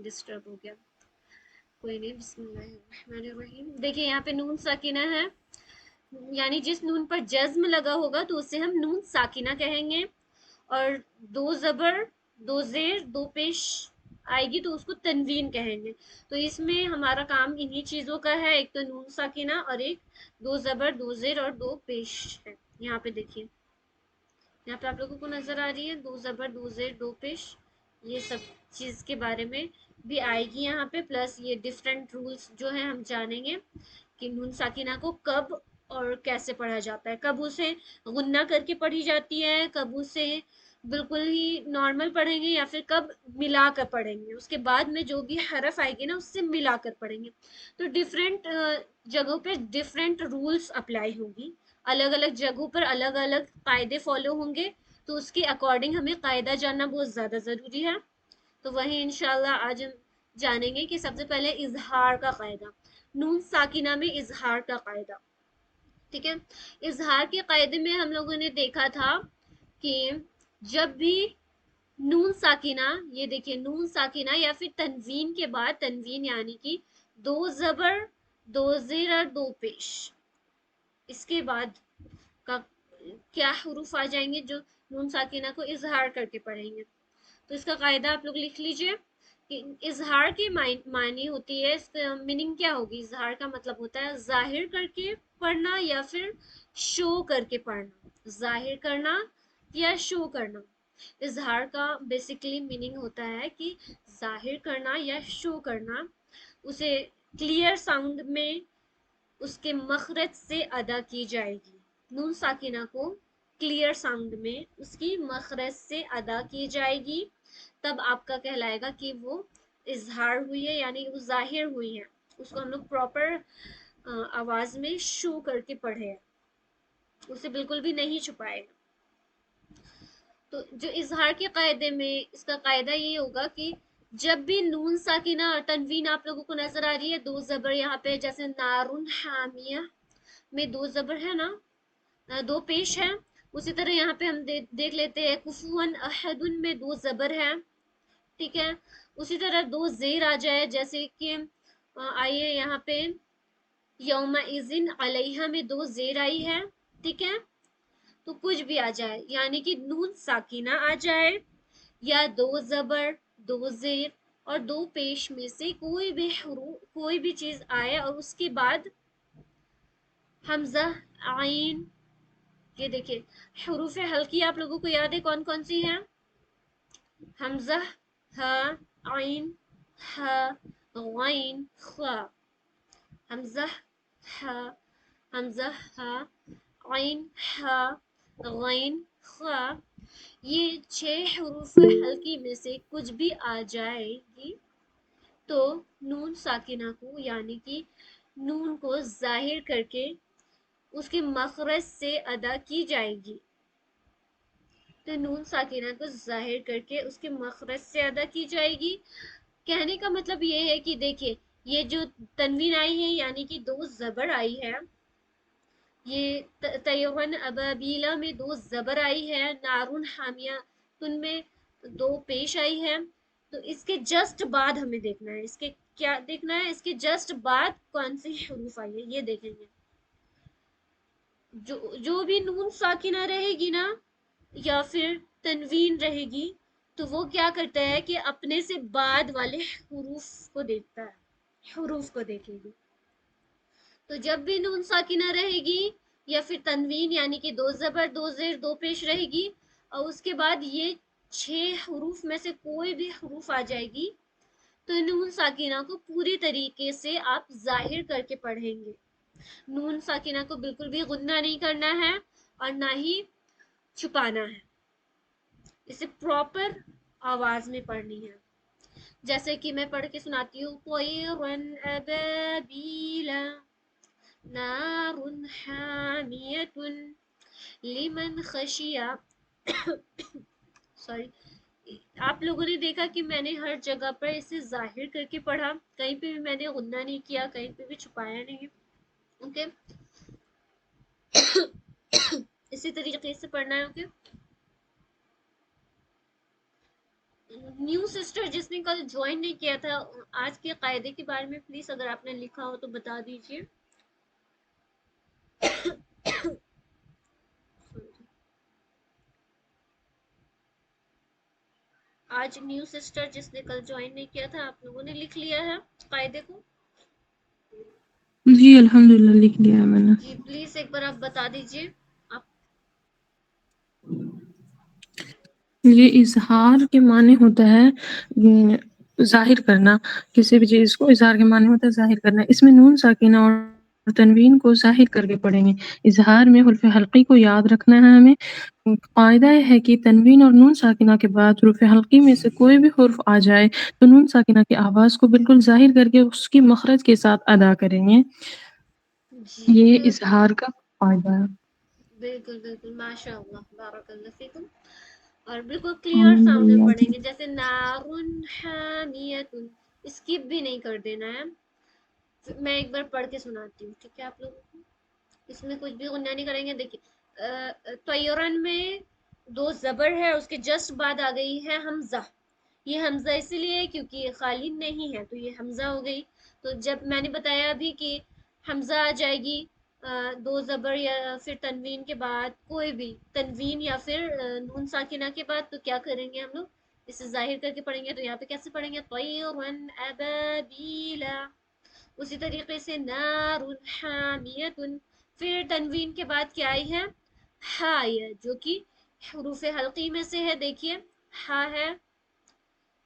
Disturb हो गया, कोई नहीं। बिस्मिल्लाहिर्रहमानिर्रहीम। देखिए यहाँ पे नून साकिना है, यानी जिस नून पर जज्म लगा होगा तो उसे हम नून साकिना कहेंगे। और दो जबर, दो जेर, दो पेश आएगी तो उसको तनवीन कहेंगे। तो इसमें हमारा काम इन्हीं चीजों का है, एक तो नून साकिना और एक दो जबर, दो जेर और दो पेश है। यहाँ पे देखिए, यहाँ पे आप लोगों को नजर आ रही है दो जबर, दो जेर, दो पेश, ये सब चीज के बारे में भी आएगी यहाँ पे। प्लस ये डिफरेंट रूल्स जो है हम जानेंगे कि नून साकिना को कब और कैसे पढ़ा जाता है, कब उसे गुन्ना करके पढ़ी जाती है, कब उसे बिल्कुल ही नॉर्मल पढ़ेंगे, या फिर कब मिलाकर पढ़ेंगे, उसके बाद में जो भी हरफ आएगी ना उससे मिलाकर पढ़ेंगे। तो डिफरेंट जगहों पे डिफरेंट रूल्स अप्लाई होंगी, अलग अलग जगहों पर अलग अलग कायदे फॉलो होंगे, तो उसके अकॉर्डिंग हमें कायदा जानना बहुत ज़्यादा ज़रूरी है। तो वही इंशाल्लाह आज हम जानेंगे कि सबसे पहले इजहार का कायदा, नून साकिना में इजहार का कायदा। ठीक है, इजहार के कायदे में हम लोगों ने देखा था कि जब भी नून साकिना, ये देखिए नून साकिना या फिर तनवीन के बाद, तनवीन यानी कि दो जबर, दो जेर और दो पेश, इसके बाद का क्या हरूफ आ जाएंगे जो नून साकिना को इजहार करके पढ़ेंगे। तो इसका कायदा आप लोग लिख लीजिए कि इजहार की मायने होती है, इसका मीनिंग क्या होगी, इजहार का मतलब होता है जाहिर करके पढ़ना या फिर शो करके पढ़ना, जाहिर करना या शो करना। इजहार का बेसिकली मीनिंग होता है कि जाहिर करना या शो करना, उसे क्लियर साउंड में उसके मखरज से अदा की जाएगी। नून साकिना को क्लियर साउंड में उसकी मखरज से अदा की जाएगी, तब आपका कहलाएगा कि वो इजहार हुई है, यानी वो जाहिर हुई है, उसको हम लोग प्रॉपर आवाज में शो करके पढ़े हैं, उसे बिल्कुल भी नहीं छुपाएगा। तो जो इजहार के कायदे में, इसका कायदा ये होगा कि जब भी नून साकिना और तनवीन आप लोगों को नजर आ रही है, दो जबर यहाँ पे, जैसे नारुन हामिया में दो जबर है ना, दो पेश है, उसी तरह यहाँ पे हम देख लेते हैं कुफुअन अहदुन में दो जबर है। ठीक है, उसी तरह दो जेर आ जाए, जैसे कि आइए यहाँ पे यौमा इजिन अलैहा में दो जेर आई है। ठीक है, तो कुछ भी आ जाए, यानी कि नून साकिना आ जाए या दो जबर, दो जेर और दो पेश में से कोई भी चीज आए और उसके बाद हमजा, आइन, ये देखिए हरूफ हल्की आप लोगों को याद है कौन कौन सी हैं, हमजा, हा, आइन, हा, गैन, खा, हमजा, हा, हमजा, हा, आइन, हा, गैन, खा, ये छह हरूफ हल्की में से कुछ भी आ जाएगी तो नून साकिना को, यानी कि नून को जाहिर करके उसके मखरज से अदा की जाएगी। तो नून साकिना को जाहिर करके उसके मखरज से अदा की जाएगी। कहने का मतलब ये है कि देखिए, ये जो तनवीन आई है यानी कि दो जबर आई है, ये तयवन अबाबीला में दो जबर आई है, नारुन हामिया उनमें दो पेश आई है। तो इसके जस्ट बाद हमें देखना है, इसके क्या देखना है, इसके जस्ट बाद कौन सी हरूफ आई है ये देखेंगे। जो भी नून साकिना रहेगी ना या फिर तनवीन रहेगी, तो वो क्या करता है कि अपने से बाद वाले हुरूफ को देखता है, हुरूफ को देखेगी। तो जब भी नून साकिना रहेगी या फिर तनवीन यानी कि दो जबर, दो जेर, दो पेश रहेगी और उसके बाद ये छह हुरूफ में से कोई भी हुरूफ आ जाएगी, तो नून साकिना को पूरी तरीके से आप जाहिर करके पढ़ेंगे। नून साकिना को बिल्कुल भी गुन्ना नहीं करना है और ना ही छुपाना है, इसे प्रॉपर आवाज में पढ़नी है। जैसे कि मैं पढ़ के सुनाती हूँ, तयरन अबाबीला, नारुन हामियतुन, लिमन खशिया। सॉरी, आप लोगों ने देखा कि मैंने हर जगह पर इसे जाहिर करके पढ़ा, कहीं पे भी मैंने गुन्ना नहीं किया, कहीं पे भी छुपाया नहीं। ओके, इसी तरीके से पढ़ना है। ओके, न्यू सिस्टर जिसने कल ज्वाइन नहीं किया था, आज के कायदे के बारे में प्लीज अगर आपने लिखा हो तो बता दीजिए। आज न्यू सिस्टर जिसने कल ज्वाइन नहीं किया था, आप लोगों ने लिख लिया है कायदे को? जी अल्हम्दुलिल्लाह लिख लिया है मैंने। जी प्लीज एक बार आप बता दीजिए। आप ये इजहार के माने होता है जाहिर करना, किसी भी चीज़ को इजहार के माने होता है जाहिर करना। इसमें नून साकिना और तनवीन को जाहिर करके पढ़ेंगे। इजहार में हुर्फ़ हल्की को याद रखना है हमें। कायदा है कि तनवीन और नून साकिना के बाद हुर्फ़ हल्की में से कोई भी हुर्फ़ आ जाए तो नून साकिना की आवाज़ को बिल्कुल जाहिर करके उसकी मखरज के साथ अदा करेंगे। जी ये बिल्कुल इजहार का कायदा है। बिल्कुल बिल्कुल, माशाअल्लाह, बारकल्लाह फीकुम। और बिल्कुल क्लियर साउंड में अल्हम्दुलिल्लाह जी। पढ़ेंगे, जैसे नारुन हामियतुन, स्किप भी नहीं कर देना है। मैं एक बार पढ़ के सुनाती हूँ, ठीक है आप लोगों को? इसमें कुछ भी गुन्ना नहीं करेंगे। देखिए, तयरन में दो जबर है, उसके जस्ट बाद आ गई है हमजा। ये हमजा इसीलिए है क्योंकि ये खाली नहीं है, तो ये हमजा हो गई। तो जब मैंने बताया अभी कि हमजा आ जाएगी दो जबर या फिर तनवीन के बाद, कोई भी तनवीन या फिर नून साकिना के बाद, तो क्या करेंगे हम लोग? इसे जाहिर करके पढ़ेंगे। तो यहाँ पे कैसे पढ़ेंगे? तयरन अबाबीला। उसी तरीके से नारुन हामियतुन। फिर तनवीन के बाद क्या आई है? हा है, जो कि हरूफ हल्की में से है। देखिए, हा है,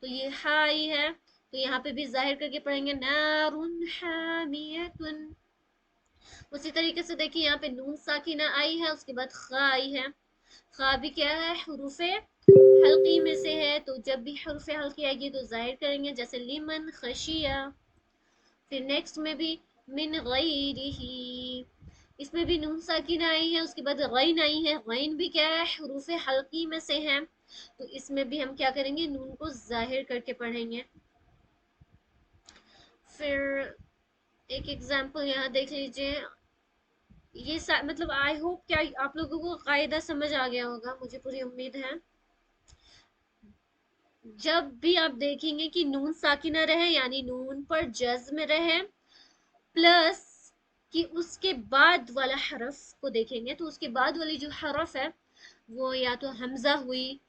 तो ये हा आई है। तो यहाँ पे भी जाहिर करके पढ़ेंगे नारुन हामियतुन। उसी तरीके से देखिए, यहाँ पे नून साकिना आई है, उसके बाद खा आई है। खा भी क्या है? हरूफ हल्की में से है, तो जब भी हरूफ हल्की आएगी तो जाहिर करेंगे, जैसे लिमन खशिया। फिर नेक्स्ट में भी मिन गैरिही, इसमें भी नून साकिन आई है, उसके बाद गैन आई है। गैन भी क्या है? हरूफ हल्की में से है, तो इसमें भी हम क्या करेंगे? नून को जाहिर करके पढ़ेंगे। फिर एक एग्जाम्पल यहाँ देख लीजिए। ये मतलब आई होप क्या आप लोगों को कायदा समझ आ गया होगा, मुझे पूरी उम्मीद है। जब भी आप देखेंगे कि नून साकिना रहे, यानी नून पर जज्म रहे, प्लस कि उसके बाद वाला हरफ को देखेंगे, तो उसके बाद वाली जो हरफ है वो या तो हमजा हुई,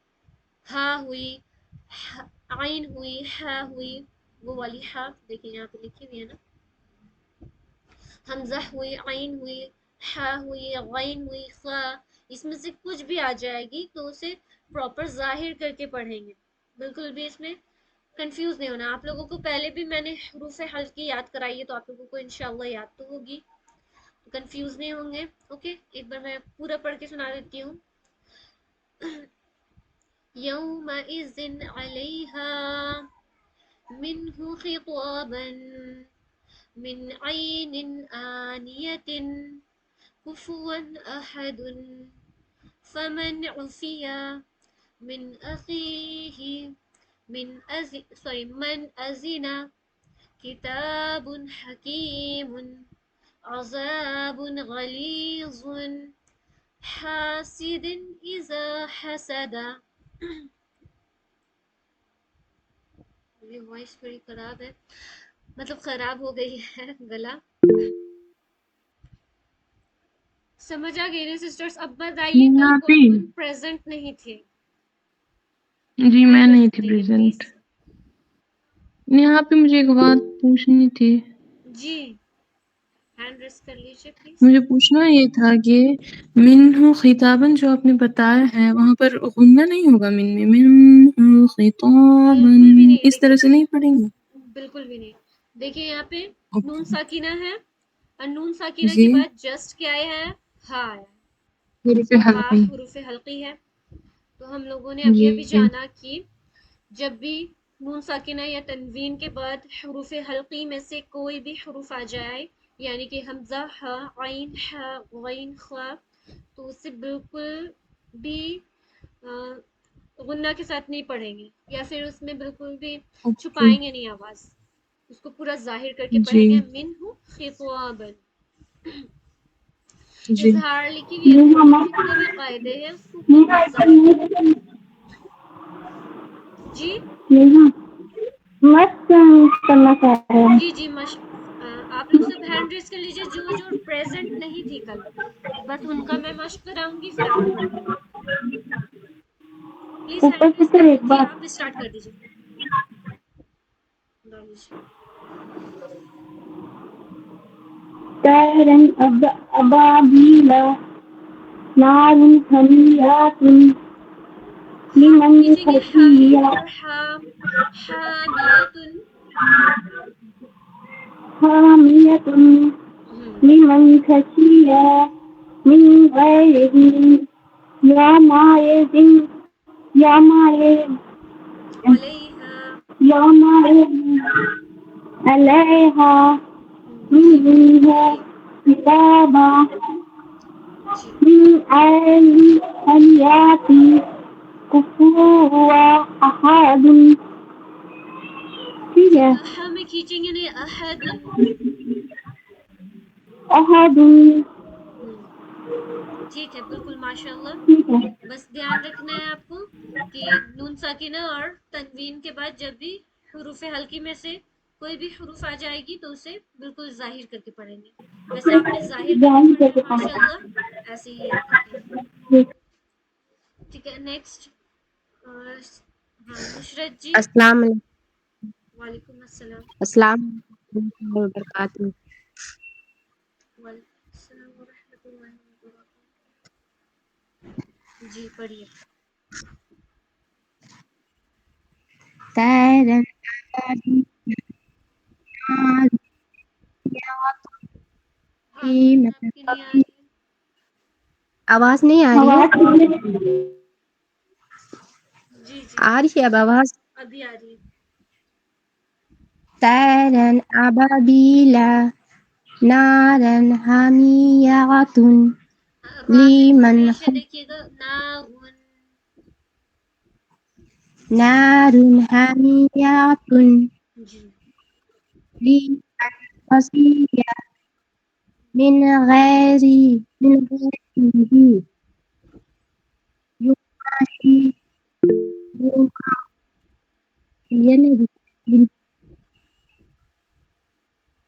हा हुई, आइन हुई, हा हुई। वो वाली हा देखिए यहाँ पे लिखी हुई है ना, हमजा हुई, आइन हुई, हा हुई, गैन हुई, खा। इसमें से कुछ भी आ जाएगी तो उसे प्रॉपर जाहिर करके पढ़ेंगे। बिल्कुल भी इसमें कंफ्यूज नहीं होना। आप लोगों को पहले भी मैंने हरूफ हल्की याद कराई है, तो आप लोगों को इंशाल्लाह याद तो होगी, कंफ्यूज नहीं होंगे। ओके, एक बार मैं पूरा पढ़ के सुना देती हूँ। यौमइज़िन अलैहा मिन्हु खिताबन मिन ऐनिन आनियतिन कुफुवन अहदुन फमन उफिया मिन अखीही मन अजिना किताबुन हकीमुन अज़ाबुन गलीज़ुन हासिदिन इज़ा हसदा। मेरी वॉइस थोड़ी खराब है, मतलब खराब हो गई है गला। समझ आ गई ना सिस्टर्स? अब बताइए, कल यहाँ पे कौन कौन प्रेजेंट नहीं थे? जी मैं हैंड नहीं रेस थी करिए प्रेजेंट। प्लीज। यहाँ पे मुझे एक बात पूछनी थी। जी, हैंड रेस कर लीजिए प्लीज। मुझे पूछना ये था कि मिन्हु खिताबन जो आपने बताया है वहाँ पर गुन्ना नहीं होगा मिन में, मिन्हु बिल्कुल भी खिताबन नहीं, इस तरह से नहीं पढ़ेंगे? बिल्कुल भी नहीं। देखिए यहाँ पे नून ओके साकिना है, और नून साकिना जी के बाद जस्ट क्या है? हा है। हुरूफ हा हल्की हुरूफ हल्की है। तो हम लोगों ने अभी जी अभी जाना कि जब भी नून साकिना या तनवीन के बाद हरूफ हल्की में से कोई भी हरूफ आ जाए, यानी कि हमजा, हा, आइन, हा, गैन, खा, तो उसे बिल्कुल भी गुन्ना के साथ नहीं पढ़ेंगे, या फिर उसमें बिल्कुल भी ओके छुपाएंगे नहीं आवाज, उसको पूरा जाहिर करके जी पढ़ेंगे। मिन्हु खिताबन। जी इजहार लिखी हुई है बोर्ड पे, जितने भी कायदे हैं उसको खूब जाहिर जी यहाँ मस्त करना चाह रहे हैं। जी आप लोग सब हैंड रेस कर लीजिए, जो जो प्रेजेंट नहीं थी कल, बस उनका मैं मश्क कराऊंगी, फिर आगे बढ़ेंगे। प्लीज ऊपर हैंड से रेस फिर कर एक जी, बार आप स्टार्ट कर दीजिए। तैरन अबाबीला नारुन हमियातुन हाँ को लिमन खींचेंगे, हा खशिया और हामियतुन। हामियतुन लिमन खशिया मिन गैरिही यौमइज़िन यौमइज़ अलैहा। यौमइज़ अलैहा जी बिल्कुल मिनहा सही। किताबा जी من آيات كفوا أحد जी, فيها हा में खींचेंगे नहीं, अहदुन। أحد ठीक है, बिल्कुल माशाल्लाह। فيها बस ध्यान रखना है आपको कि नून साकिना और तनवीन के बाद जब भी हुरूफ हल्की में से कोई भी हुरूफ आ जाएगी तो उसे बिल्कुल जाहिर करके पढ़ेंगे। वैसे आपने जाहिर करके जान पढ़ा है करके माशाल्लाह, ऐसे ही याद रखें। पढ़ा ठीक है, नेक्स्ट। हाँ नुसरत जी। अस्सलाम वालेकुम अस्सलाम। अस्सलाम वालेकुम वबरकातुहू। वालेकुम अस्सलाम व रहमतुल्लाहि व बरकातहू। जी पढ़िए। तैरन हाँ आवाज आपकी नहीं आ रही है। आवाज नहीं आ रही है? आवाज जी जी आ रही है अब आवाज? अभी आ रही है। तैरन अबाबीला नारन हामियातुन हाँ, रा पे लीमन हमेशा देखिएगा, नाउन। नारुन हामियातुन जी लीमन खशिया मिन गैरिही युमाशी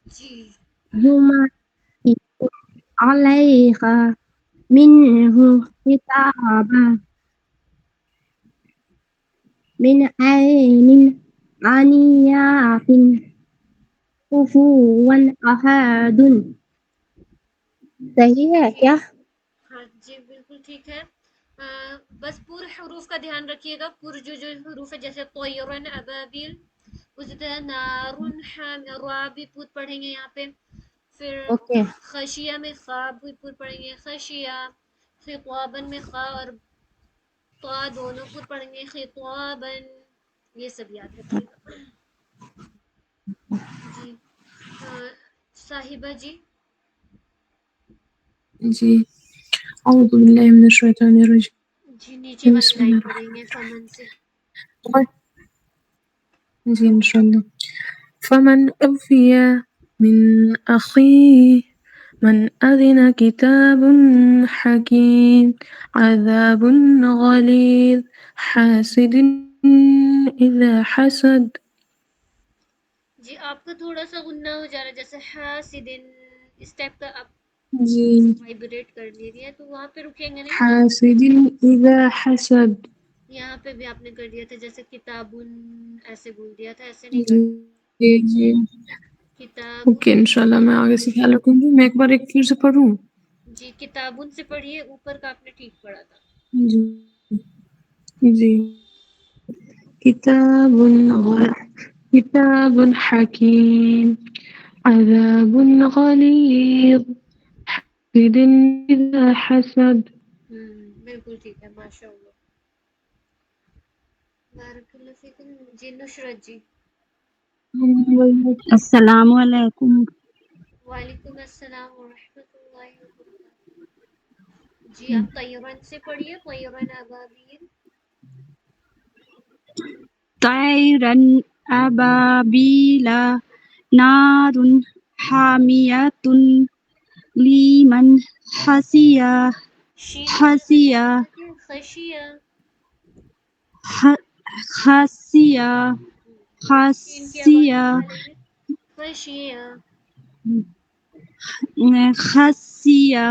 जी युमाशी अलैहा मिन्हु किताबा मिन ऐनिन आनियातिन कुफुवन अहादुन। सही है क्या? हाँ जी बिल्कुल ठीक है। बस पूरे हरूफ का ध्यान रखिएगा, पूरे जो जो हरूफ है, जैसे तोयरन अबाबिल, उसी तरह नारुन हाम, रा भी पूत पढ़ेंगे यहाँ पे। फिर ओके खशिया में खा भी पूत पढ़ेंगे, खशिया। खिताबन में खा और ता दोनों पूत पढ़ेंगे, खिताबन। ये सब याद रखिएगा। जी साहिबा जी। जी अऊज़ु बिल्लाहि मिनश शैतानिर जी नीचे रजीम वाली लाइन बिस्मिल्लाहिर पढ़ेंगे फमन से। रहमानिर जी इंशाअल्लाह फमन उफ़िया मिन अख़ीह من أذن كتاب حكيم عذاب غليظ حاسد إذا حسد जी आपका थोड़ा सा गुन्ना हो जा रहा है, जैसे हासिदिन, इस टाइप का आप जी वाइब्रेट कर ले रही है, तो वहां पे रुकेंगे नहीं। حاسد إذا حسد यहाँ पे भी आपने कर दिया था, जैसे किताबुन ऐसे बोल दिया था, ऐसे नहीं जी करना। जी किताबुन। ओके इंशाल्लाह मैं आगे से ख्याल रखूंगी मैं एक बार एक फिर से पढ़ूं जी किताबुन से पढ़िए, ऊपर का आपने ठीक पढ़ा था। जी जी किताब किताब हकीम عذاب غليظ حاسد إذا حسد बिल्कुल ठीक है माशाल्लाह। बारकल्लाह फीकुम। जी नुसरत जी। अस्सलामु अलैकुम। वालेकुम अस्सलाम व रहमतुल्लाहि व बरकातहू। जी आप तयरन से पढ़िए, तयरन अबाबिल। तैरन अबाबीला नारुन हामियतुन लीमन हसिया शीन को जबर हसिया नहीं करना, खशिया। خاسیہ شین کی آواز خاسیہ نکالیں گے، خشیہ، خاسیہ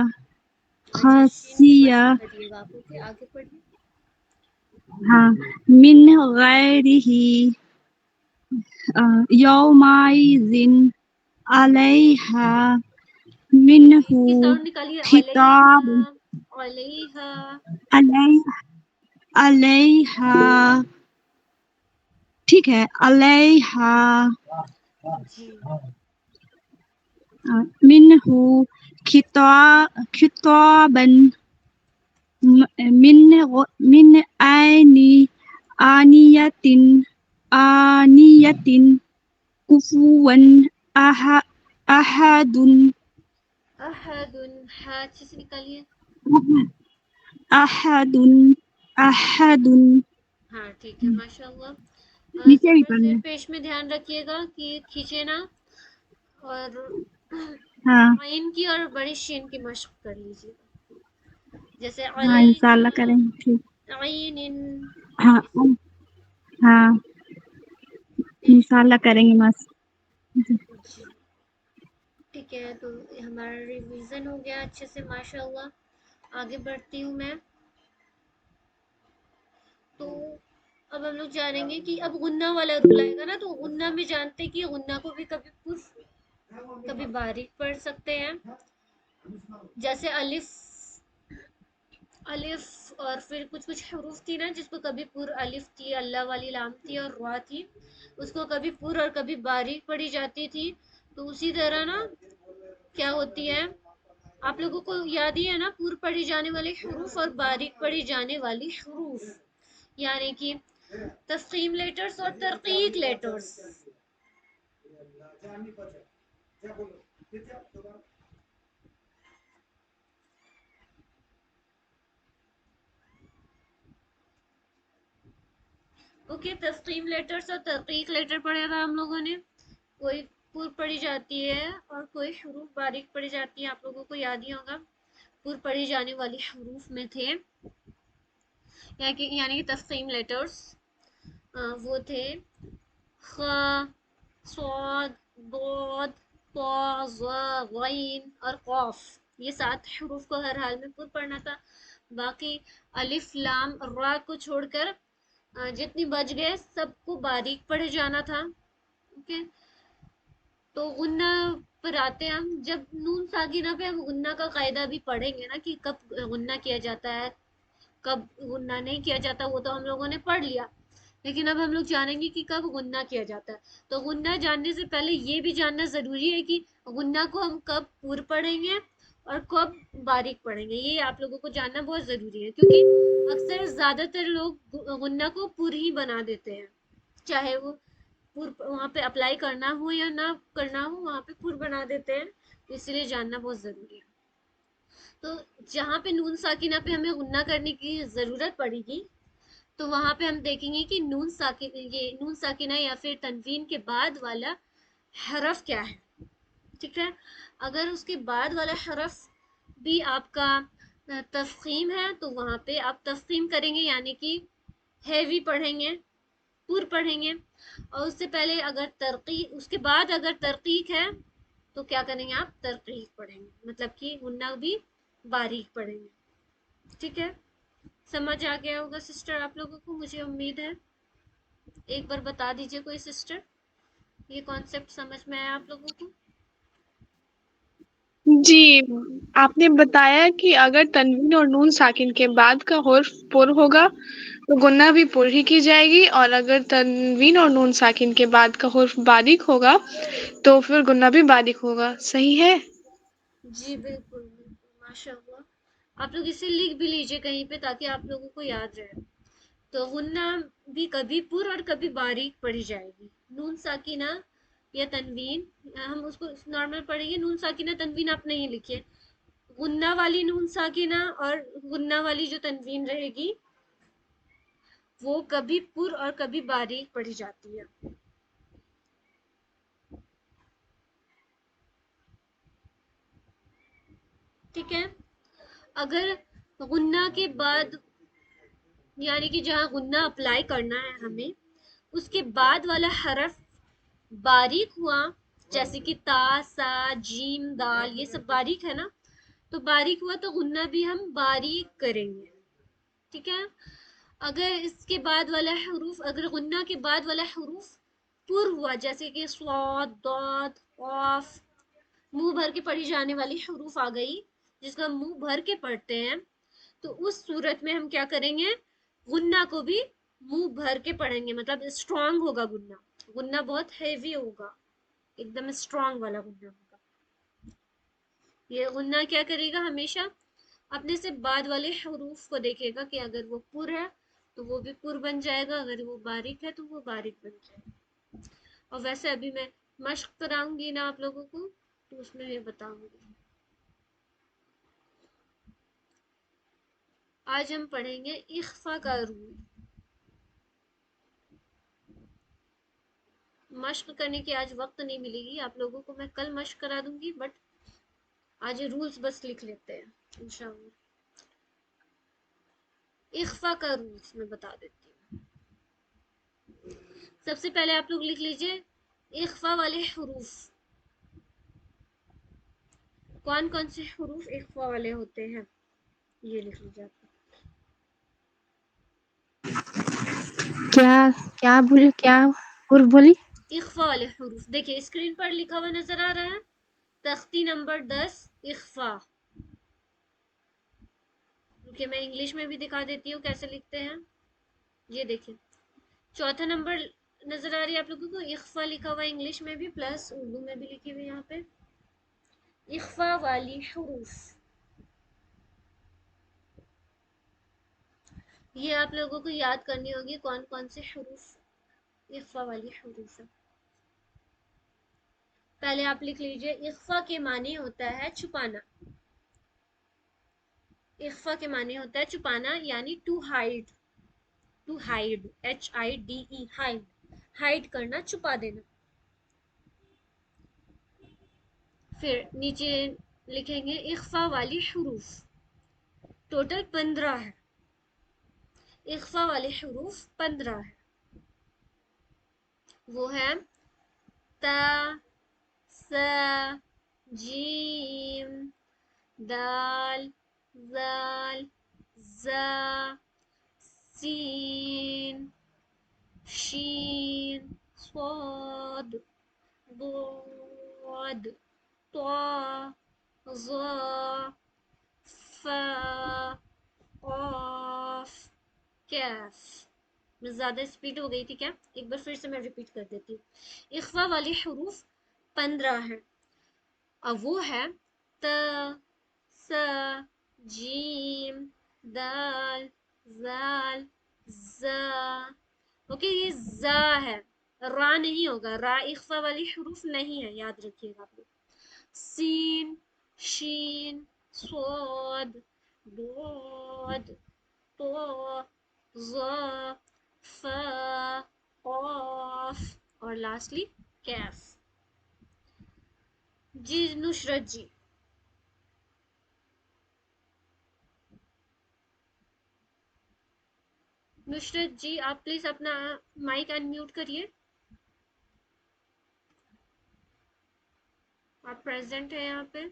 اچھا شین کی خاسیہ مشق کریے گا آپ، اوکے آگے پڑھیے. ہاں من غیرہ یومئذ علیہا منہ اس کی ساؤنڈ نکالیے، علیہا، خطاب علیہا. علیہ علیہا ٹھیک ہے علیہا جی منہ خطابا من آنیتن آنیتن کفوا احد احد، ہا اچھے سے نکالیے. احد احد ہاں ٹھیک ہے ماشاء اللہ. نیچے بھی زبر پڑھنا زیر ہے پیش میں دھیان رکھیے گا کہ کھینچے نہ، اور ہاں عین کی اور بڑی شین کی مشق کر لیجیے گا، جیسے ہاں انشاءاللہ کریں علیہا، گے ٹھیک عین. ہاں ہاں انشاءاللہ کریں گے مست جی ٹھیک ہے، تو ہمارا ریویژن ہو گیا اچھے سے ماشاء اللہ. آگے بڑھتی ہوں میں. تو اب ہم لوگ جانیں گے کہ اب غنہ والا رول آئے گا نا، تو غنہ میں جانتے کہ غنہ کو بھی کبھی کبھی باریک پڑھ سکتے ہیں، جیسے الف، الف اور پھر کچھ حروف تھی نا جس کو کبھی پر الف تھی، اللہ والی لام تھی اور را تھی، اس کو کبھی پر اور کبھی باریک پڑھی جاتی تھی. تو اسی طرح نا کیا ہوتی ہے، آپ لوگوں کو یاد ہی ہے نا، پر پڑھی جانے والے حروف اور باریک پڑھی جانے والی حروف، یعنی کہ تفخیم لیٹرز اور ترقیق لیٹرز. اوکے، تفخیم لیٹرز اور ترقیق لیٹر پڑھا تھا ہم لوگوں نے. کوئی پر پڑھی جاتی ہے اور کوئی حروف باریک پڑھی جاتی ہیں، آپ لوگوں کو یاد ہی ہوگا. پر پڑھی جانے والی حروف میں تھے یعنی کہ تفخیم لیٹرز وہ تھے خ، صاد، ضاد، طا، ظا، غین اور قاف. یہ 7 حروف کو ہر حال میں پر پڑھنا تھا. باقی الف، لام، را کو چھوڑ کر جتنی بچ گئے سب کو باریک پڑھے جانا تھا. اوکے، تو غنہ پر آتے ہیں ہم. جب نون ساکینہ پہ ہم غنہ کا قاعدہ بھی پڑھیں گے نا کہ کب غنہ کیا جاتا ہے کب غنہ نہیں کیا جاتا، وہ تو ہم لوگوں نے پڑھ لیا. لیکن اب ہم لوگ جانیں گے کہ کب غنہ کیا جاتا ہے. تو غنہ جاننے سے پہلے یہ بھی جاننا ضروری ہے کہ غنہ کو ہم کب پر پڑھیں گے اور کب باریک پڑھیں گے. یہ آپ لوگوں کو جاننا بہت ضروری ہے، کیونکہ اکثر زیادہ تر لوگ غنہ کو پر ہی بنا دیتے ہیں، چاہے وہ وہاں پہ اپلائی کرنا ہو یا نہ کرنا ہو، وہاں پہ پر بنا دیتے ہیں. اس لیے جاننا بہت ضروری ہے. تو جہاں پہ نون ساکینہ پہ ہمیں غنہ کرنے کی ضرورت پڑے گی، تو وہاں پہ ہم دیکھیں گے کہ نون ساکینہ یا پھر تنوین کے بعد والا حرف کیا ہے. ٹھیک ہے، اگر اس کے بعد والا حرف بھی آپ کا تفخیم ہے تو وہاں پہ آپ تفخیم کریں گے، یعنی کہ ہیوی پڑھیں گے، پر پڑھیں گے. اور اس سے پہلے اس کے بعد اگر ترقیق ہے تو کیا کریں گے، آپ ترقیق پڑھیں گے، مطلب کہ غنہ بھی باریک پڑھیں گے. ٹھیک ہے، سمجھ آ گیا ہوگا سسٹر آپ لوگوں کو، مجھے امید ہے. ایک بار بتا دیجئے کوئی سسٹر، یہ کانسیپٹ سمجھ میں آیا آپ لوگوں کو؟ جی، آپ نے بتایا کہ اگر تنوین اور نون ساکن کے بعد کا حرف پر ہوگا تو غنہ بھی پر ہی کی جائے گی، اور اگر تنوین اور نون ساکن کے بعد کا حرف باریک ہوگا تو پھر غنہ بھی باریک ہوگا. صحیح ہے؟ جی بالکل بالکل ماشاء اللہ. آپ لوگ اسے لکھ بھی لیجئے کہیں پہ تاکہ آپ لوگوں کو یاد رہے. تو غنہ بھی کبھی پر اور کبھی باریک پڑھی جائے گی. نون ساکینہ یا تنوین، ہم اس کو نارمل پڑھیں گے. نون ساکینہ تنوین آپ نہیں لکھیے، غنہ والی نون ساکینہ اور غنہ والی جو تنوین رہے گی وہ کبھی پر اور کبھی باریک پڑھی جاتی ہے. ٹھیک ہے، اگر غنہ کے بعد یعنی کہ جہاں غنہ اپلائی کرنا ہے ہمیں اس کے بعد والا حرف باریک ہوا، جیسے کہ تا، سا، جیم، دال، یہ سب باریک ہے نا، تو باریک ہوا تو غنہ بھی ہم باریک کریں گے، ٹھیک ہے. اگر اس کے بعد والا حروف، اگر غنہ کے بعد والا حروف پر ہوا، جیسے کہ صاد، ضاد، قاف، منہ بھر کے پڑھی جانے والی حروف آ گئی جس کو ہم منہ بھر کے پڑھتے ہیں، تو اس صورت میں ہم کیا کریں گے، غنہ کو بھی منہ بھر کے پڑھیں گے، مطلب اسٹرانگ ہوگا غنہ، غنہ بہت ہیوی ہوگا، ایک دم اسٹرانگ والا غنہ ہوگا. یہ غنہ کیا کرے گا، ہمیشہ اپنے سے بعد والے حروف کو دیکھے گا کہ اگر وہ پر ہے تو وہ بھی پر بن جائے گا، اگر وہ باریک ہے تو وہ باریک بن جائے گا. اور ویسے ابھی میں مشق کراؤں گی نا آپ لوگوں کو، تو اس میں یہ بتاؤں گی. آج ہم پڑھیں گے اخفا کا رول. مشق کرنے کی آج وقت نہیں ملے گی آپ لوگوں کو، میں کل مشق کرا دوں گی، بٹ آج رولز بس لکھ لیتے ہیں انشاءاللہ. اخفا کا رولز میں بتا دیتی ہوں. سب سے پہلے آپ لوگ لکھ لیجئے اخفا والے حروف. کون کون سے حروف اخفا والے ہوتے ہیں یہ لکھ لیجئے آپ. کیا بولی؟ اخفا والے حروف دیکھیے اسکرین پر لکھا ہوا نظر آ رہا ہے، تختی نمبر 10 اخفا. کیونکہ میں انگلش میں بھی دکھا دیتی ہوں کیسے لکھتے ہیں. یہ دیکھیں چوتھا نمبر نظر آ رہی ہے آپ لوگوں کو، اخفا لکھا ہوا انگلش میں بھی پلس اردو میں بھی لکھی ہوئی یہاں پہ اخفا والی حروف. یہ آپ لوگوں کو یاد کرنی ہوگی کون کون سے حروف اخفا والی حروف ہے. پہلے آپ لکھ لیجئے اخفا کے معنی ہوتا ہے چھپانا. اخفا کے معنی ہوتا ہے چھپانا، یعنی to hide. To hide HIDE hide, hide کرنا، چھپا دینا. پھر نیچے لکھیں گے اخفا والی حروف. ٹوٹل 15 ہے. اخفا والے حروف 15 ہے. وہ ہے تا، سا، جیم، دال، زال، زا، سین، شین، صاد، ضاد، طا، ظا، فا، قاف، کیف. میں زیادہ اسپیڈ ہو گئی تھی کیا؟ ایک بار پھر سے میں ریپیٹ کر دیتی ہوں. اخفا والی حروف 15 ہے، اور وہ ہے تا، سا، جیم، دال، زال، زا. اوکے یہ زا ہے، را نہیں ہوگا، را اخفا والی حروف نہیں ہے، یاد رکھیے گا آپ لوگ. سین، شین، صاد، ضاد، طا، ظا، فا، قاف، اور لاسٹلی کیف. جی نشرت جی. نشرت جی آپ پلیز اپنا مائک انمیوٹ کریے. آپ پریزنٹ ہیں یہاں پہ.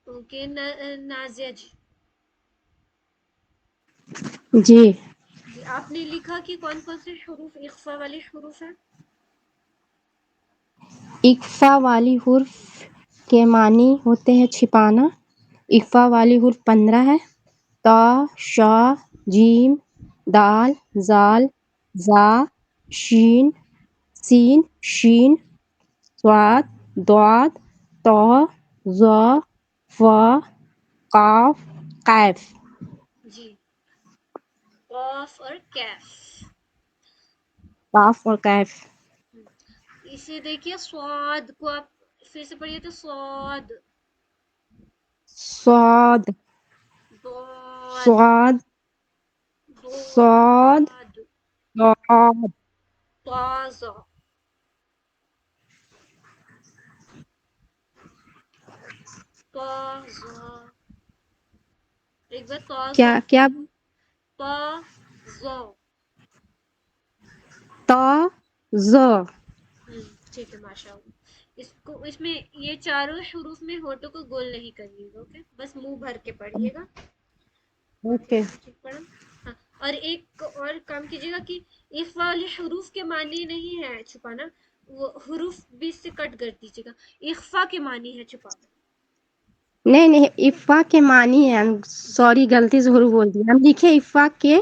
اوکے نازیہ جی. جی جی آپ نے لکھا کہ کون کون سے حروف اخفا والے حروف ہیں. اخفا والی حرف کے معنی ہوتے ہیں چھپانا. اخفا والی حرف 15 ہے. تا، شا، جیم، دال، زال، زا، شین، سین، شین، صاد، ضاد، طا، ظا، فا، قاف، قیف. جی قاف اور کیف. قاف اور قیف. اسے دیکھیے صاد کو آپ پھر سے پڑھیے تو صاد، صاد، ضاد، صاد، صاد، ضاد، ضاد. طازہ، طازہ. एक बार तो क्या क्या? तो ज़ो। ज। ठीक है माशाल्लाह। इसको इसमें ये चारों हुरूफ में होठों को गोल नहीं करिएगा, ओके, बस मुंह भर के पढ़िएगा। ओके। ठीक पढ़ा। हाँ, और एक और काम कीजिएगा कि इख्फा वाले हुरूफ के मानी नहीं है छुपाना, वो हुरूफ बीच से कट कर दीजिएगा। इख्फा के मानी है छुपाना। नहीं नहीं, इफ़ा के मानी है। सॉरी, गलती से हुरूफ बोल दिया। हम लिखे इफ़ा के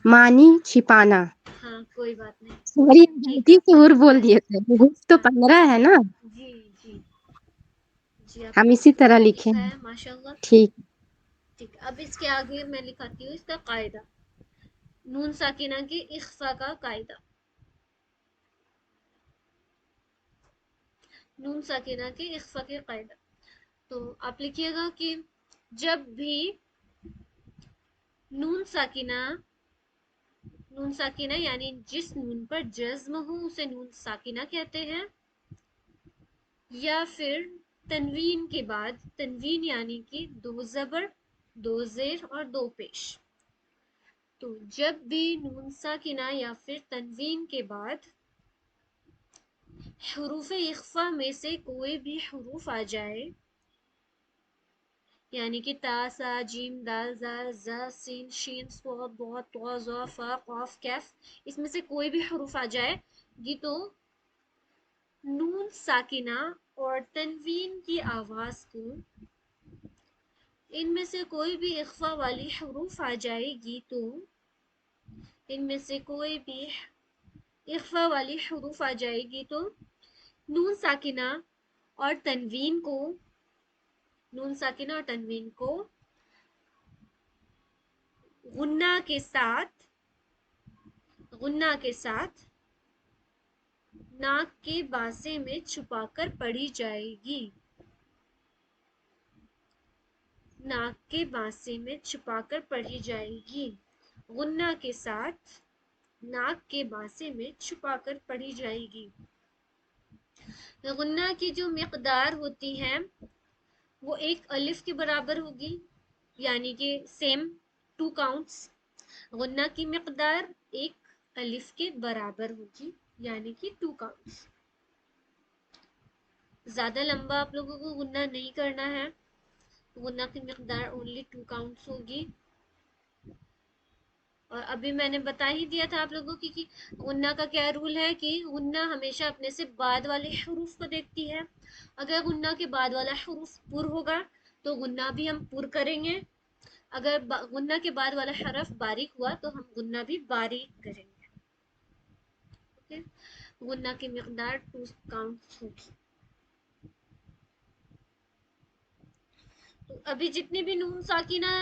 मानी छिपाना। हाँ कोई बात नहीं। सॉरी, हम ठीक है गलती से आप हुरूफ बोल दिए थे। हुरूफ तो हाँ 15 है ना, जी जी जी, हम आपने इसी तरह सही लिखे लिखा हैं। है माशाल्लाह। ठीक। ठीक, अब इसके आगे मैं लिखाती हूँ इसका कायदा, नून साकिना के इख्फा का कायदा। नून साकिना के इख्फा के कायदा। तो आप लिखिएगा कि जब भी नून साकिना, नून साकिना यानी जिस नून पर जज्म हो उसे नून साकिना कहते हैं, या फिर तनवीन के बाद, तनवीन यानी कि दो जबर, दो जेर और दो पेश। तो जब भी नून साकिना या फिर तनवीन के बाद हुरूफ इख्फा में से कोई भी हुरूफ आ जाए, यानी कि ता सा जीम दाल जा जा सीन शीन स्वाद बहुत तो ज़ा फा काफ कैफ, इसमें से कोई भी हुरूफ आ जाएगी तो नून साकिना और तनवीन की आवाज को, इनमें से कोई भी इख्फा वाली हुरूफ आ जाएगी तो इनमें से कोई भी इख्फा वाली हुरूफ आ जाएगी तो नून साकिना और तनवीन को, नून साकिना और तनवीन को गुन्ना के साथ, गुन्ना के साथ नाक के बासे में छुपाकर पढ़ी जाएगी। नाक के बासे में छुपाकर पढ़ी जाएगी। गुन्ना के साथ नाक के बासे में छुपाकर पढ़ी जाएगी। गुन्ना की जो मिकदार होती है वो एक अलिफ के बराबर होगी, यानी कि सेम 2 काउंट्स। गुन्ना की मिकदार एक अलिफ के बराबर होगी, यानी कि 2 काउंट्स। ज्यादा लंबा आप लोगों को गुन्ना नहीं करना है, गुन्ना की मिकदार ओनली 2 काउंट्स होगी। और अभी मैंने बता ही दिया था आप लोगों की कि गुन्ना का क्या रूल है, कि गुन्ना हमेशा अपने से बाद वाले हरूफ को देखती है। अगर गुन्ना के बाद वाला हरूफ पुर होगा तो गुन्ना भी हम पुर करेंगे, अगर गुन्ना के बाद वाला हरफ बारीक हुआ तो हम गुन्ना भी बारीक करेंगे। ओके, गुन्ना की मिकदार 2 काउंट्स होगी। तो अभी जितनी भी नून साकिना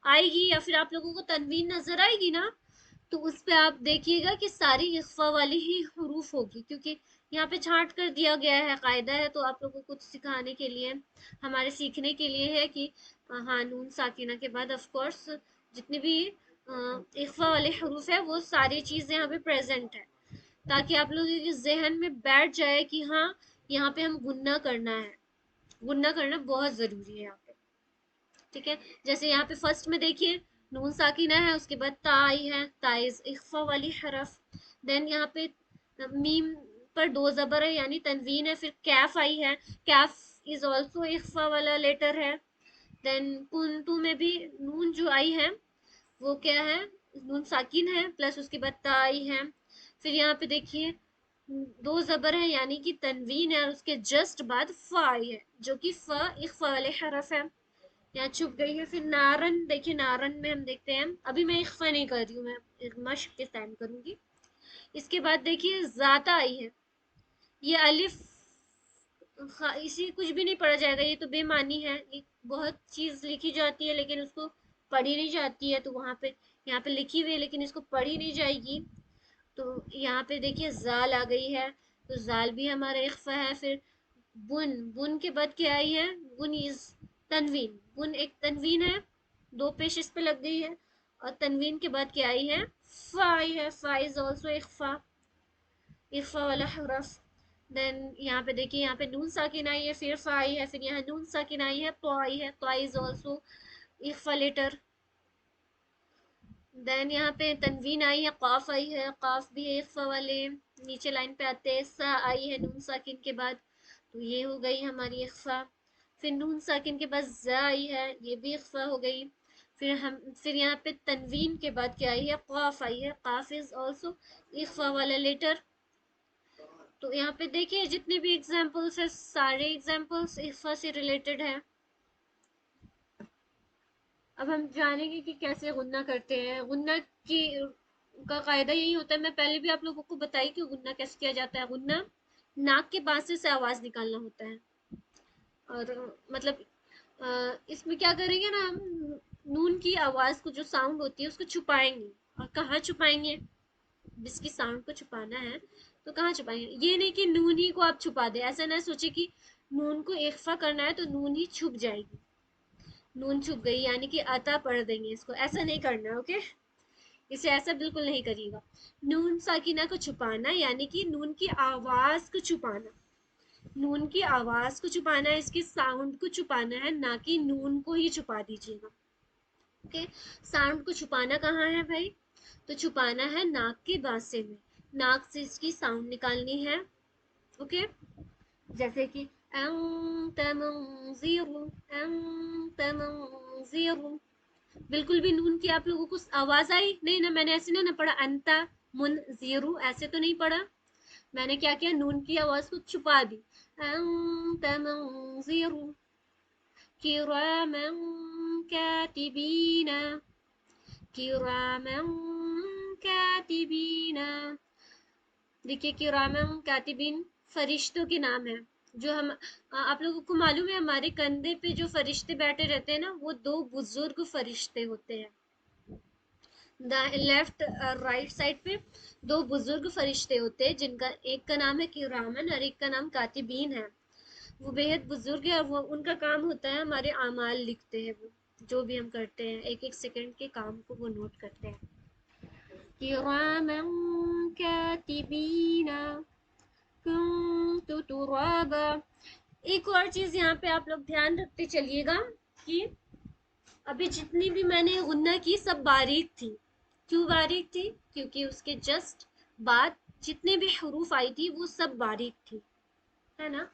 आएगी या फिर आप लोगों को तनवीन नजर आएगी ना, तो उस पे आप देखिएगा कि सारी इख्फा वाली ही हुरूफ होगी, क्योंकि यहाँ पे छांट कर दिया गया है, कायदा है। तो आप लोगों को कुछ सिखाने के लिए, हमारे सीखने के लिए है कि हाँ, नून साकिना के बाद ऑफ कोर्स जितनी भी इख्फा वाले हुरूफ है वो सारी चीजें यहाँ पे प्रेजेंट है, ताकि आप लोगों के जहन में बैठ जाए कि हाँ, यहाँ पे हम गुन्ना करना है। गुन्ना करना बहुत जरूरी है यहाँ पे। ठीक है, जैसे यहाँ पे फर्स्ट में देखिए नून साकिना है, उसके बाद ता आई है, ताइज इख्फा वाली हरफ। देन यहाँ पे मीम पर 2 जबर है यानी तनवीन है, फिर कैफ आई है, कैफ इज ऑल्सो इख्फा वाला लेटर है। देन कुंतु में भी नून जो आई है वो क्या है, नून साकिन है, प्लस उसके बाद ता आई है। फिर यहाँ पे देखिए 2 जबर है यानी कि तनवीन है, और उसके जस्ट बाद फा आई है जो कि फा इख्फा वाले हरफ है, यहाँ छुप गई है। फिर नारन, देखिए नारन में हम देखते हैं, अभी मैं इख्फा नहीं कर रही हूँ, मैं मश्क के टाइम करूंगी। इसके बाद देखिए जाता आई है, ये अलिफ इसी कुछ भी नहीं पढ़ा जाएगा, ये तो बेमानी है। ये बहुत चीज लिखी जाती है लेकिन उसको पढ़ी नहीं जाती है, तो वहां पे यहाँ पे लिखी हुई है लेकिन इसको पढ़ी नहीं जाएगी। तो यहाँ पे देखिए जाल आ गई है, तो जाल भी हमारा इख्फा है। फिर बुन, बुन के बाद क्या आई है, बुन इज तनवीन, बुन एक तनवीन है, 2 पेश इस पे लग गई है। और तनवीन के बाद क्या आई है, फा आई है, फा इज ऑल्सो इख्फा, इख्फा वाला हरफ। देन यहाँ पे देखिए, यहाँ पे नून साकिन आई है, फिर फा आई है, फिर यहाँ नून साकिन आई है, तो आई है, तो इज ऑल्सो इख्फा लेटर। دین یہاں پہ تنوین آئی ہے، قاف آئی ہے، قاف بھی ہے اخفا والے، نیچے لائن پہ آتے ہیں سا آئی ہے نون ساکن کے بعد، تو یہ ہو گئی ہماری اخفا. پھر نون ساکن کے بعد زا آئی ہے، یہ بھی اخفا ہو گئی. پھر یہاں پہ تنوین کے بعد کیا آئی ہے، قاف آئی ہے، قاف از آلسو اخفا والا لیٹر. تو یہاں پہ دیکھیے جتنے بھی ایگزامپلس ہیں سارے ایگزامپلس اخفا سے ریلیٹڈ ہیں. اب ہم جانیں گے کہ کیسے غنہ کرتے ہیں. غنہ کی کا قاعدہ یہی ہوتا ہے، میں پہلے بھی آپ لوگوں کو بتائی کہ غنہ کیسے کیا جاتا ہے. غنہ ناک کے بانسے سے آواز نکالنا ہوتا ہے، اور مطلب اس میں کیا کریں گے نا ہم، نون کی آواز کو جو ساؤنڈ ہوتی ہے اس کو چھپائیں گے. اور کہاں چھپائیں گے؟ جس کی ساؤنڈ کو چھپانا ہے تو کہاں چھپائیں گے؟ یہ نہیں کہ نون ہی کو آپ چھپا دیں، ایسا نہ سوچے کہ نون کو اخفا کرنا ہے تو نون ہی چھپ جائے گی، نون چھپ گئی یعنی کہ عطا پڑھ دیں گے اس کو، ایسا نہیں کرنا. اوکے، اسے ایسا بالکل نہیں کریے گا. نون ساکینہ کو چھپانا یعنی کہ نون کی آواز کو چھپانا، نون کی آواز کو چھپانا ہے، اس کی ساؤنڈ کو چھپانا ہے، نہ کہ نون کو ہی چھپا دیجیے گا. اوکے، ساؤنڈ کو چھپانا کہاں ہے بھائی؟ تو چھپانا ہے ناک کے باسے میں، ناک سے اس کی ساؤنڈ نکالنی ہے. اوکے، جیسے کہ انت منذر، انت منذر، بالکل بھی نون کی آپ لوگوں کو آواز آئی نہیں نا؟ میں نے ایسے نہ پڑھا انتا منذر، ایسے تو نہیں پڑھا. میں نے کیا کیا؟ نون کی آواز کو چھپا دی. انت منذر کراما کاتبین، کراما کاتبین. دیکھیے کراما کاتبین فرشتوں کے نام ہے. جو ہم آپ لوگوں کو معلوم ہے ہمارے کندھے پہ جو فرشتے بیٹھے رہتے ہیں نا، وہ دو بزرگ فرشتے ہوتے ہیں. لیفٹ اور رائٹ سائڈ پہ دو بزرگ فرشتے ہوتے ہیں، جن کا ایک کا نام ہے کرامن اور ایک کا نام کاتبین ہے. وہ بےحد بزرگ ہے اور وہ ان کا کام ہوتا ہے ہمارے اعمال لکھتے ہیں، وہ جو بھی ہم کرتے ہیں ایک ایک سیکنڈ کے کام کو وہ نوٹ کرتے ہیں. کراما کاتبین کنت ترابا. ایک اور چیز یہاں پہ آپ لوگ دھیان رکھتے چلیے گا کہ ابھی جتنی بھی میں نے غنہ کی سب باریک تھی. کیوں باریک تھی؟ کیونکہ اس کے جسٹ بعد جتنے بھی حروف آئی تھی وہ سب باریک تھی، ہے نا؟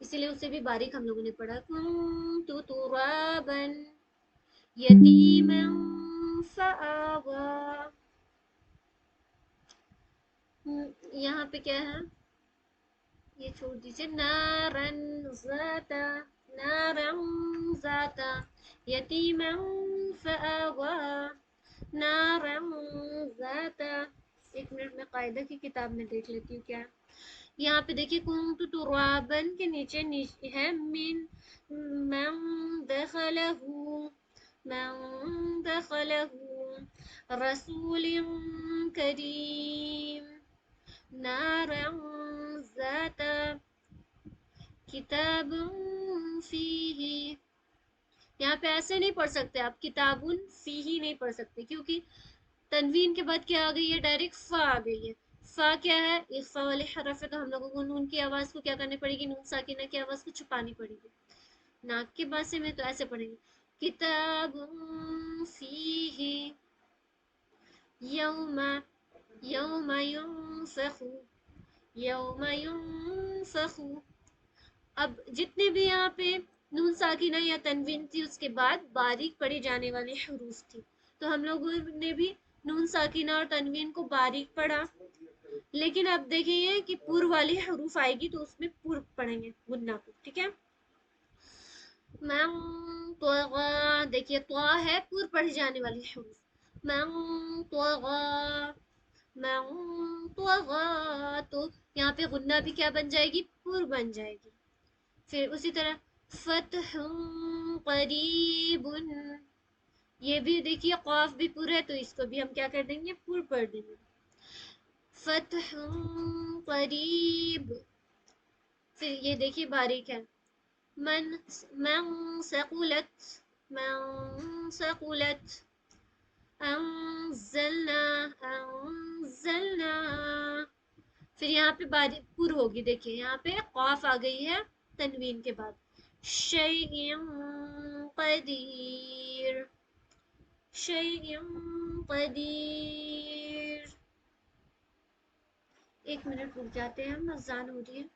اسی لیے اسے بھی باریک ہم لوگوں نے پڑھا. کنت ترابا یتیما فآوا. یہاں پہ کیا ہے یہ چھوڑ دیجیے. نارن ذاتا، نارن ذاتا یتیما فآوا، نارن ذاتا. ایک منٹ میں قاعدہ کی کتاب میں دیکھ لیتی ہوں کیا. یہاں پہ دیکھیے کنت ترابن کے نیچے ہے من دخلہ، من دخلہ رسول کریم، نارا ذات کتاب فیہ. یہاں پہ ایسے نہیں پڑھ سکتے آپ، کتابن فیہ نہیں پڑھ سکتے کیونکہ تنوین کے بعد کیا آ گئی ہے؟ ڈائریکٹ فا آ گئی ہے. فا کیا ہے؟ اخفا والے حرف ہے، تو ہم لوگوں کو نون کی آواز کو کیا کرنی پڑے گی؟ نون ساکینہ کی آواز کو چھپانی پڑے گی. ناک کے باسے میں تو ایسے پڑھیں گے کتاب فیہ یوم، یوم ینفخ، یوم ینفخ. اب جتنے بھی یہاں پہ نون ساکینہ یا تنوین تھی اس کے بعد باریک پڑھی جانے والے حروف تھی، تو ہم لوگوں نے بھی نون ساکینہ اور تنوین کو باریک پڑھا. لیکن اب دیکھیں یہ کہ پر والی حروف آئے گی تو اس میں پر پڑھیں گے غنہ کو. ٹھیک ہے، من طغى، دیکھیے طغى ہے پر پڑھی جانے والی حروف. من طغى، من طغى، تو یہاں پہ غنہ بھی کیا بن جائے گی؟ پر بن جائے گی. پھر اسی طرح فتح قریب، یہ بھی دیکھیے قاف بھی پر ہے تو اس کو بھی ہم کیا کر دیں گے؟ پر پڑھ دیں گے. فتح قریب. پھر یہ دیکھیے باریک ہے. من ثقلت، من ثقلت، انزلنا، انزلنا. پھر یہاں پہ باریک پر ہوگی، دیکھیے یہاں پہ قاف آ گئی ہے تنوین کے بعد. شیء قدیر، شیء قدیر. 1 منٹ رک جاتے ہیں، ہم اذان ہو رہی ہے.